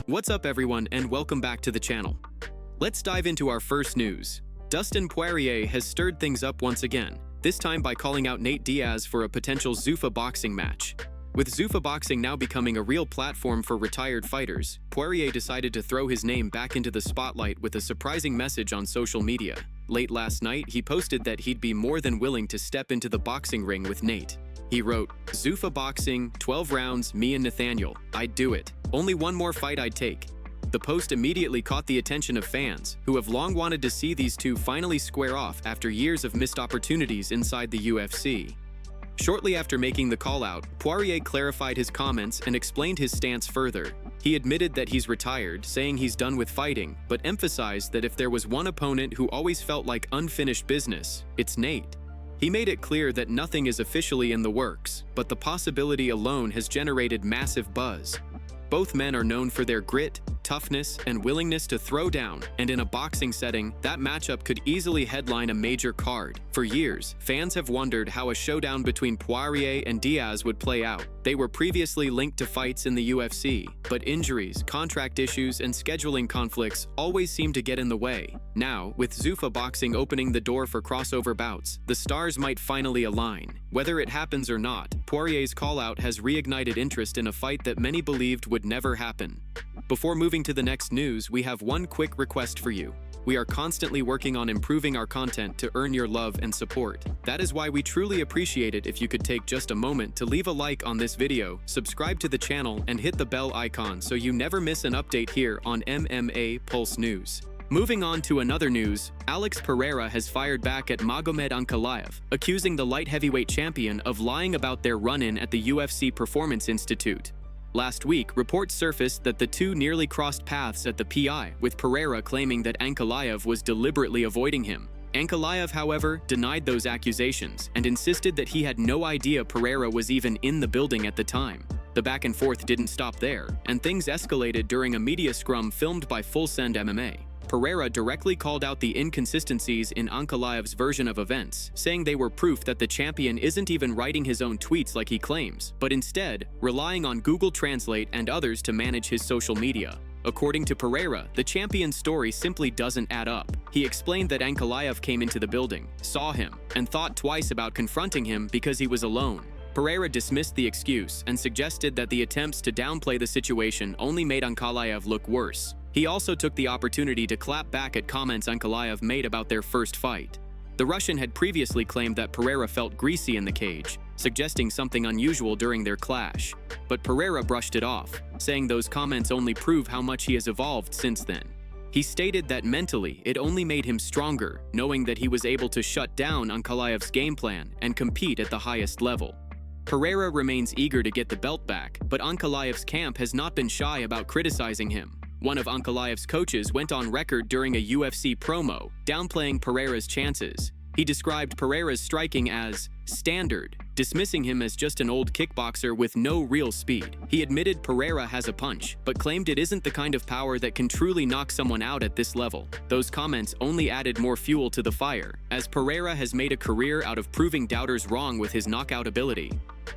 What's up everyone and welcome back to the channel. Let's dive into our first news. Dustin Poirier has stirred things up once again, this time by calling out Nate Diaz for a potential Zuffa Boxing match. With Zuffa Boxing now becoming a real platform for retired fighters, Poirier decided to throw his name back into the spotlight with a surprising message on social media. Late last night, he posted that he'd be more than willing to step into the boxing ring with Nate. He wrote, "Zuffa Boxing, 12 rounds, me and Nathaniel. I'd do it. Only one more fight I'd take." The post immediately caught the attention of fans, who have long wanted to see these two finally square off after years of missed opportunities inside the UFC. Shortly after making the call-out, Poirier clarified his comments and explained his stance further. He admitted that he's retired, saying he's done with fighting, but emphasized that if there was one opponent who always felt like unfinished business, it's Nate. He made it clear that nothing is officially in the works, but the possibility alone has generated massive buzz. Both men are known for their grit, toughness, and willingness to throw down, and in a boxing setting, that matchup could easily headline a major card. For years, fans have wondered how a showdown between Poirier and Diaz would play out. They were previously linked to fights in the UFC, but injuries, contract issues, and scheduling conflicts always seem to get in the way. Now, with Zuffa Boxing opening the door for crossover bouts, the stars might finally align. Whether it happens or not, Poirier's call-out has reignited interest in a fight that many believed would never happen. Before moving to the next news, we have one quick request for you. We are constantly working on improving our content to earn your love and support. That is why we truly appreciate it if you could take just a moment to leave a like on this video, subscribe to the channel, and hit the bell icon so you never miss an update here on MMA Pulse News. Moving on to another news, Alex Pereira has fired back at Magomed-Ankalaev, accusing the light heavyweight champion of lying about their run-in at the UFC Performance Institute. Last week, reports surfaced that the two nearly crossed paths at the PI, with Pereira claiming that Ankalaev was deliberately avoiding him. Ankalaev, however, denied those accusations and insisted that he had no idea Pereira was even in the building at the time. The back and forth didn't stop there, and things escalated during a media scrum filmed by Full Send MMA. Pereira directly called out the inconsistencies in Ankalaev's version of events, saying they were proof that the champion isn't even writing his own tweets like he claims, but instead relying on Google Translate and others to manage his social media. According to Pereira, the champion's story simply doesn't add up. He explained that Ankalaev came into the building, saw him, and thought twice about confronting him because he was alone. Pereira dismissed the excuse and suggested that the attempts to downplay the situation only made Ankalaev look worse. He also took the opportunity to clap back at comments Ankalaev made about their first fight. The Russian had previously claimed that Pereira felt greasy in the cage, suggesting something unusual during their clash. But Pereira brushed it off, saying those comments only prove how much he has evolved since then. He stated that mentally, it only made him stronger, knowing that he was able to shut down Ankalaev's game plan and compete at the highest level. Pereira remains eager to get the belt back, but Ankalaev's camp has not been shy about criticizing him. One of Ankalaev's coaches went on record during a UFC promo, downplaying Pereira's chances. He described Pereira's striking as standard, dismissing him as just an old kickboxer with no real speed. He admitted Pereira has a punch, but claimed it isn't the kind of power that can truly knock someone out at this level. Those comments only added more fuel to the fire, as Pereira has made a career out of proving doubters wrong with his knockout ability.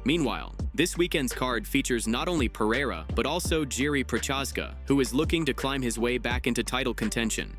Meanwhile, this weekend's card features not only Pereira, but also Jiří Procházka, who is looking to climb his way back into title contention.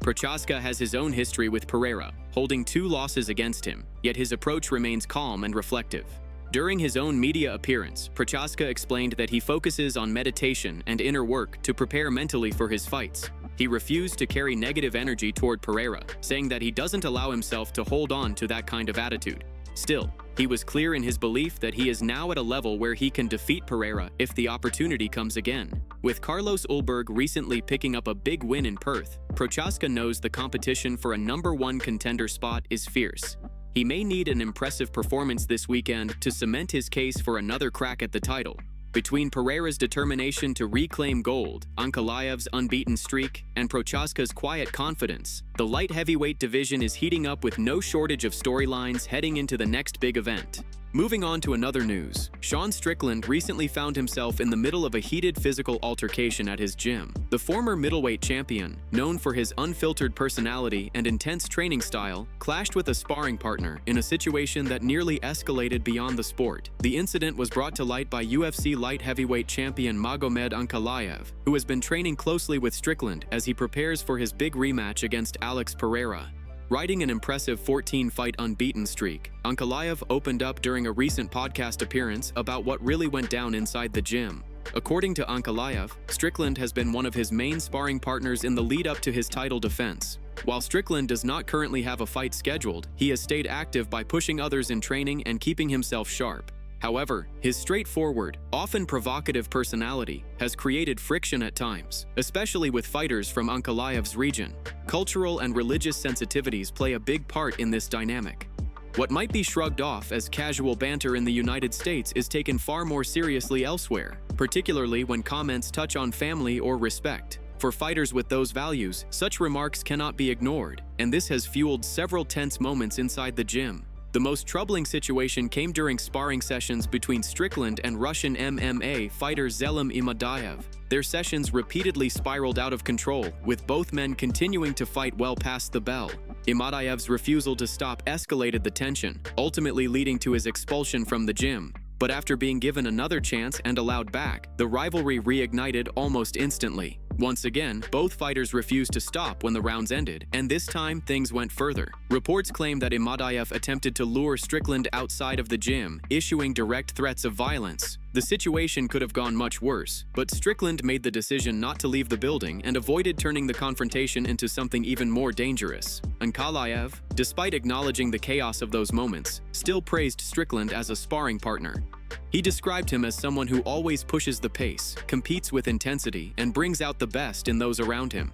Procházka has his own history with Pereira, holding 2 losses against him, yet his approach remains calm and reflective. During his own media appearance, Procházka explained that he focuses on meditation and inner work to prepare mentally for his fights. He refused to carry negative energy toward Pereira, saying that he doesn't allow himself to hold on to that kind of attitude. Still, he was clear in his belief that he is now at a level where he can defeat Pereira if the opportunity comes again. With Carlos Ulberg recently picking up a big win in Perth, Procházka knows the competition for a #1 contender spot is fierce. He may need an impressive performance this weekend to cement his case for another crack at the title. Between Pereira's determination to reclaim gold, Ankalaev's unbeaten streak, and Procházka's quiet confidence, the light heavyweight division is heating up with no shortage of storylines heading into the next big event. Moving on to another news, Sean Strickland recently found himself in the middle of a heated physical altercation at his gym. The former middleweight champion, known for his unfiltered personality and intense training style, clashed with a sparring partner in a situation that nearly escalated beyond the sport. The incident was brought to light by UFC light heavyweight champion Magomed Ankalaev, who has been training closely with Strickland as he prepares for his big rematch against Alex Pereira. Riding an impressive 14-fight unbeaten streak, Ankalaev opened up during a recent podcast appearance about what really went down inside the gym. According to Ankalaev, Strickland has been one of his main sparring partners in the lead-up to his title defense. While Strickland does not currently have a fight scheduled, he has stayed active by pushing others in training and keeping himself sharp. However, his straightforward, often provocative personality has created friction at times, especially with fighters from Ankalaev's region. Cultural and religious sensitivities play a big part in this dynamic. What might be shrugged off as casual banter in the United States is taken far more seriously elsewhere, particularly when comments touch on family or respect. For fighters with those values, such remarks cannot be ignored, and this has fueled several tense moments inside the gym. The most troubling situation came during sparring sessions between Strickland and Russian MMA fighter Zelim Imadaev. Their sessions repeatedly spiraled out of control, with both men continuing to fight well past the bell. Imadaev's refusal to stop escalated the tension, ultimately leading to his expulsion from the gym. But after being given another chance and allowed back, the rivalry reignited almost instantly. Once again, both fighters refused to stop when the rounds ended, and this time things went further. Reports claim that Imadaev attempted to lure Strickland outside of the gym, issuing direct threats of violence. The situation could have gone much worse, but Strickland made the decision not to leave the building and avoided turning the confrontation into something even more dangerous. Ankalaev, despite acknowledging the chaos of those moments, still praised Strickland as a sparring partner. He described him as someone who always pushes the pace, competes with intensity, and brings out the best in those around him.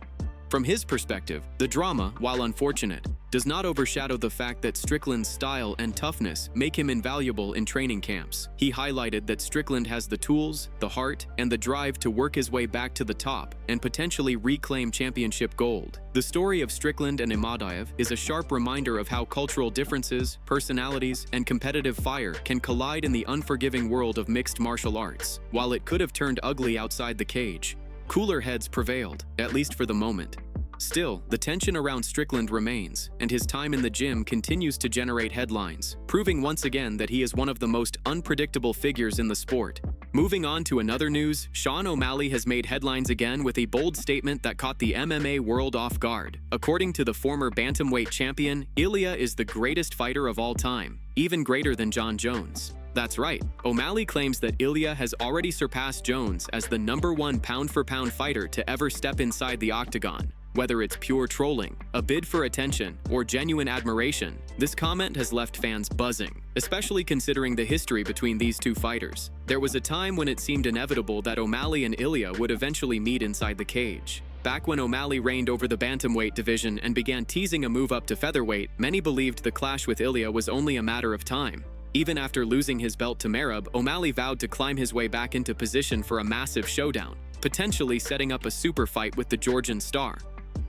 From his perspective, the drama, while unfortunate, does not overshadow the fact that Strickland's style and toughness make him invaluable in training camps. He highlighted that Strickland has the tools, the heart, and the drive to work his way back to the top and potentially reclaim championship gold. The story of Strickland and Imadaev is a sharp reminder of how cultural differences, personalities, and competitive fire can collide in the unforgiving world of mixed martial arts. While it could have turned ugly outside the cage, cooler heads prevailed, at least for the moment. Still, the tension around Strickland remains, and his time in the gym continues to generate headlines, proving once again that he is one of the most unpredictable figures in the sport. Moving on to another news, Sean O'Malley has made headlines again with a bold statement that caught the MMA world off guard. According to the former bantamweight champion, Ilia is the greatest fighter of all time, even greater than Jon Jones. That's right, O'Malley claims that Ilia has already surpassed Jones as the #1 pound-for-pound fighter to ever step inside the octagon. Whether it's pure trolling, a bid for attention, or genuine admiration, this comment has left fans buzzing, especially considering the history between these two fighters. There was a time when it seemed inevitable that O'Malley and Ilia would eventually meet inside the cage. Back when O'Malley reigned over the bantamweight division and began teasing a move up to featherweight, many believed the clash with Ilia was only a matter of time. Even after losing his belt to Merab, O'Malley vowed to climb his way back into position for a massive showdown, potentially setting up a super fight with the Georgian star.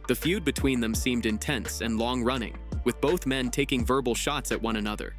The feud between them seemed intense and long-running, with both men taking verbal shots at one another.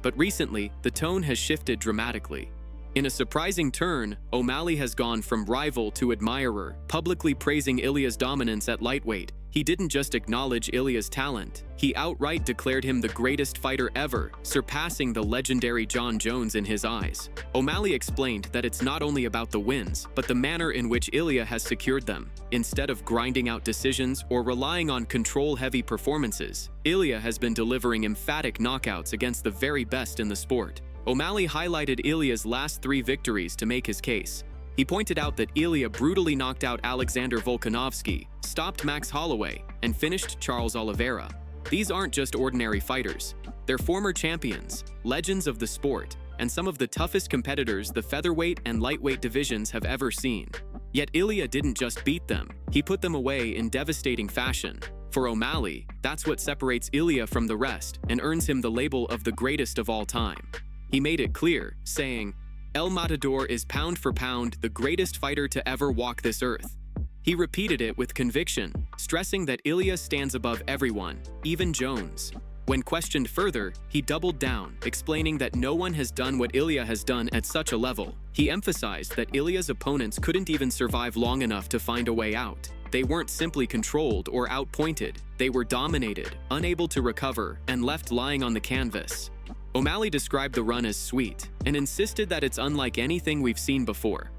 But recently, the tone has shifted dramatically. In a surprising turn, O'Malley has gone from rival to admirer, publicly praising Ilia's dominance at lightweight. He didn't just acknowledge Ilia's talent, he outright declared him the greatest fighter ever, surpassing the legendary Jon Jones in his eyes. O'Malley explained that it's not only about the wins, but the manner in which Ilia has secured them. Instead of grinding out decisions or relying on control-heavy performances, Ilia has been delivering emphatic knockouts against the very best in the sport. O'Malley highlighted Ilia's last 3 victories to make his case. He pointed out that Ilia brutally knocked out Alexander Volkanovski, stopped Max Holloway, and finished Charles Oliveira. These aren't just ordinary fighters. They're former champions, legends of the sport, and some of the toughest competitors the featherweight and lightweight divisions have ever seen. Yet Ilia didn't just beat them, he put them away in devastating fashion. For O'Malley, that's what separates Ilia from the rest and earns him the label of the greatest of all time. He made it clear, saying, "El Matador is pound for pound the greatest fighter to ever walk this earth." He repeated it with conviction, stressing that Ilia stands above everyone, even Jones. When questioned further, he doubled down, explaining that no one has done what Ilia has done at such a level. He emphasized that Ilia's opponents couldn't even survive long enough to find a way out. They weren't simply controlled or outpointed, they were dominated, unable to recover, and left lying on the canvas. O'Malley described the run as sweet, and insisted that it's unlike anything we've seen before.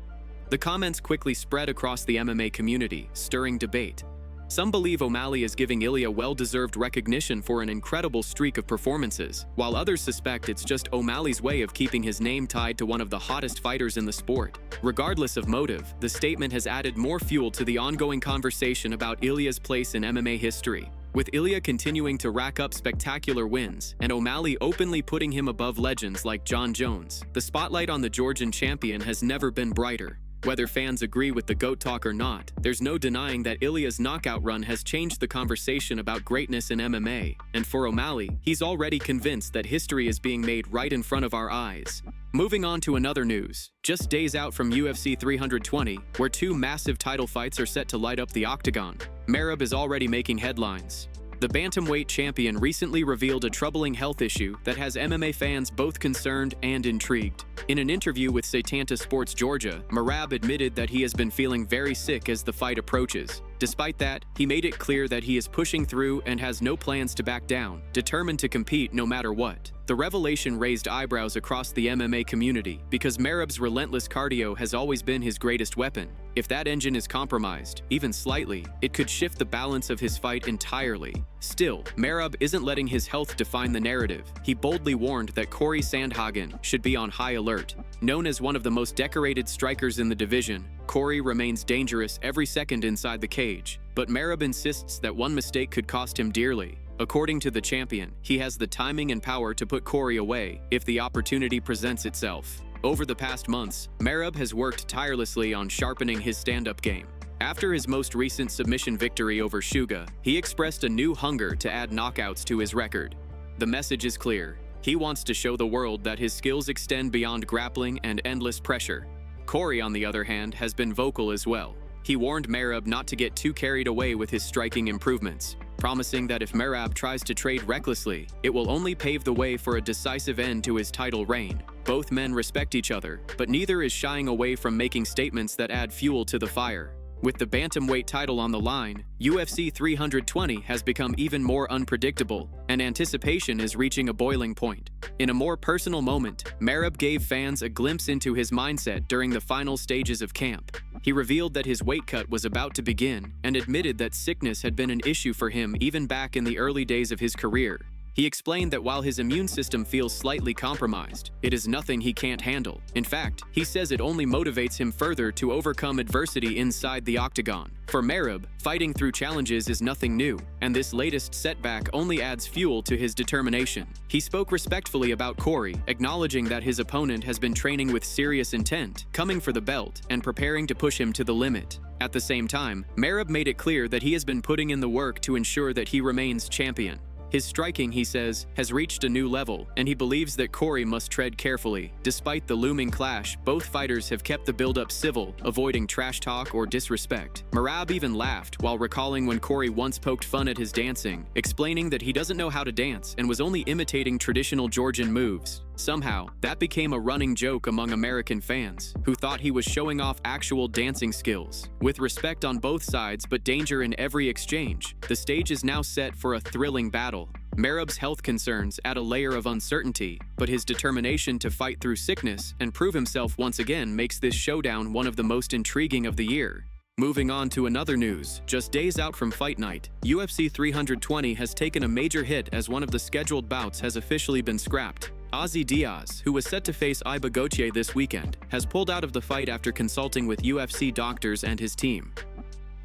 The comments quickly spread across the MMA community, stirring debate. Some believe O'Malley is giving Ilia well-deserved recognition for an incredible streak of performances, while others suspect it's just O'Malley's way of keeping his name tied to one of the hottest fighters in the sport. Regardless of motive, the statement has added more fuel to the ongoing conversation about Ilia's place in MMA history. With Ilia continuing to rack up spectacular wins, and O'Malley openly putting him above legends like John Jones, the spotlight on the Georgian champion has never been brighter. Whether fans agree with the GOAT talk or not, there's no denying that Ilia's knockout run has changed the conversation about greatness in MMA, and for O'Malley, he's already convinced that history is being made right in front of our eyes. Moving on to another news, just days out from UFC 320, where two massive title fights are set to light up the octagon, Merab is already making headlines. The bantamweight champion recently revealed a troubling health issue that has MMA fans both concerned and intrigued. In an interview with Setanta Sports Georgia, Merab admitted that he has been feeling very sick as the fight approaches. Despite that, he made it clear that he is pushing through and has no plans to back down, determined to compete no matter what. The revelation raised eyebrows across the MMA community because Merab's relentless cardio has always been his greatest weapon. If that engine is compromised, even slightly, it could shift the balance of his fight entirely. Still, Merab isn't letting his health define the narrative. He boldly warned that Corey Sandhagen should be on high alert. Known as one of the most decorated strikers in the division, Corey remains dangerous every second inside the cage, but Merab insists that one mistake could cost him dearly. According to the champion, he has the timing and power to put Corey away if the opportunity presents itself. Over the past months, Merab has worked tirelessly on sharpening his stand-up game. After his most recent submission victory over Suga, he expressed a new hunger to add knockouts to his record. The message is clear. He wants to show the world that his skills extend beyond grappling and endless pressure. Corey, on the other hand, has been vocal as well. He warned Merab not to get too carried away with his striking improvements, promising that if Merab tries to trade recklessly, it will only pave the way for a decisive end to his title reign. Both men respect each other, but neither is shying away from making statements that add fuel to the fire. With the bantamweight title on the line, UFC 320 has become even more unpredictable, and anticipation is reaching a boiling point. In a more personal moment, Merab gave fans a glimpse into his mindset during the final stages of camp. He revealed that his weight cut was about to begin and admitted that sickness had been an issue for him even back in the early days of his career. He explained that while his immune system feels slightly compromised, it is nothing he can't handle. In fact, he says it only motivates him further to overcome adversity inside the octagon. For Merab, fighting through challenges is nothing new, and this latest setback only adds fuel to his determination. He spoke respectfully about Corey, acknowledging that his opponent has been training with serious intent, coming for the belt, and preparing to push him to the limit. At the same time, Merab made it clear that he has been putting in the work to ensure that he remains champion. His striking, he says, has reached a new level, and he believes that Corey must tread carefully. Despite the looming clash, both fighters have kept the build-up civil, avoiding trash talk or disrespect. Merab even laughed while recalling when Corey once poked fun at his dancing, explaining that he doesn't know how to dance and was only imitating traditional Georgian moves. Somehow, that became a running joke among American fans, who thought he was showing off actual dancing skills. With respect on both sides but danger in every exchange, the stage is now set for a thrilling battle. Merab's health concerns add a layer of uncertainty, but his determination to fight through sickness and prove himself once again makes this showdown one of the most intriguing of the year. Moving on to another news, just days out from fight night, UFC 320 has taken a major hit as one of the scheduled bouts has officially been scrapped. Ozzy Diaz, who was set to face Iba Gauthier this weekend, has pulled out of the fight after consulting with UFC doctors and his team.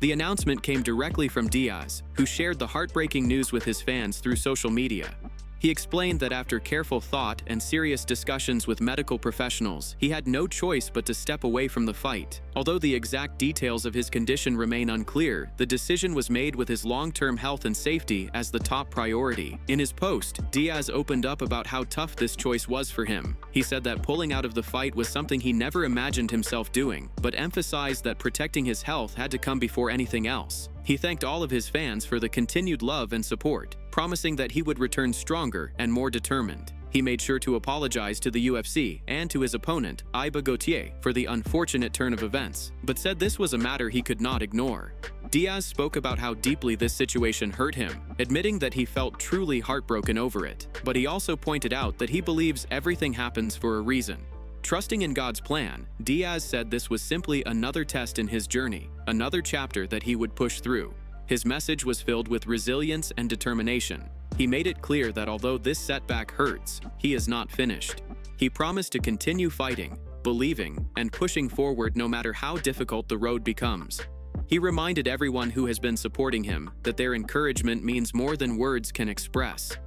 The announcement came directly from Diaz, who shared the heartbreaking news with his fans through social media. He explained that after careful thought and serious discussions with medical professionals, he had no choice but to step away from the fight. Although the exact details of his condition remain unclear, the decision was made with his long-term health and safety as the top priority. In his post, Diaz opened up about how tough this choice was for him. He said that pulling out of the fight was something he never imagined himself doing, but emphasized that protecting his health had to come before anything else. He thanked all of his fans for the continued love and support. promising that he would return stronger and more determined. He made sure to apologize to the UFC and to his opponent, Ilia Gautier, for the unfortunate turn of events, but said this was a matter he could not ignore. Diaz spoke about how deeply this situation hurt him, admitting that he felt truly heartbroken over it, but he also pointed out that he believes everything happens for a reason. Trusting in God's plan, Diaz said this was simply another test in his journey, another chapter that he would push through. His message was filled with resilience and determination. He made it clear that although this setback hurts, he is not finished. He promised to continue fighting, believing, and pushing forward no matter how difficult the road becomes. He reminded everyone who has been supporting him that their encouragement means more than words can express.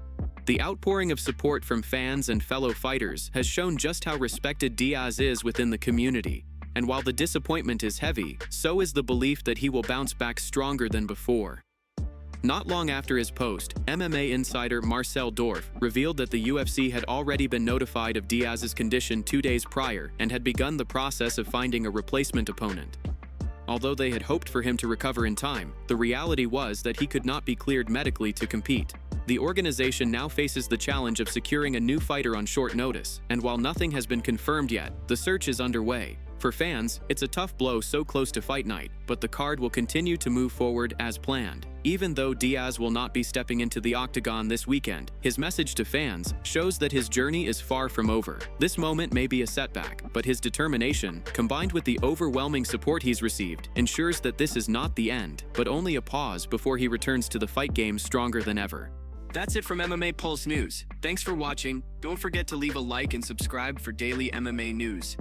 The outpouring of support from fans and fellow fighters has shown just how respected Diaz is within the community, and while the disappointment is heavy, so is the belief that he will bounce back stronger than before. Not long after his post, MMA insider Marcel Dorf revealed that the UFC had already been notified of Diaz's condition 2 days prior and had begun the process of finding a replacement opponent. Although they had hoped for him to recover in time, the reality was that he could not be cleared medically to compete. The organization now faces the challenge of securing a new fighter on short notice, and while nothing has been confirmed yet, the search is underway. For fans, it's a tough blow so close to fight night, but the card will continue to move forward as planned. Even though Diaz will not be stepping into the octagon this weekend, his message to fans shows that his journey is far from over. This moment may be a setback, but his determination, combined with the overwhelming support he's received, ensures that this is not the end, but only a pause before he returns to the fight game stronger than ever. That's it from MMA Pulse News. Thanks for watching. Don't forget to leave a like and subscribe for daily MMA news.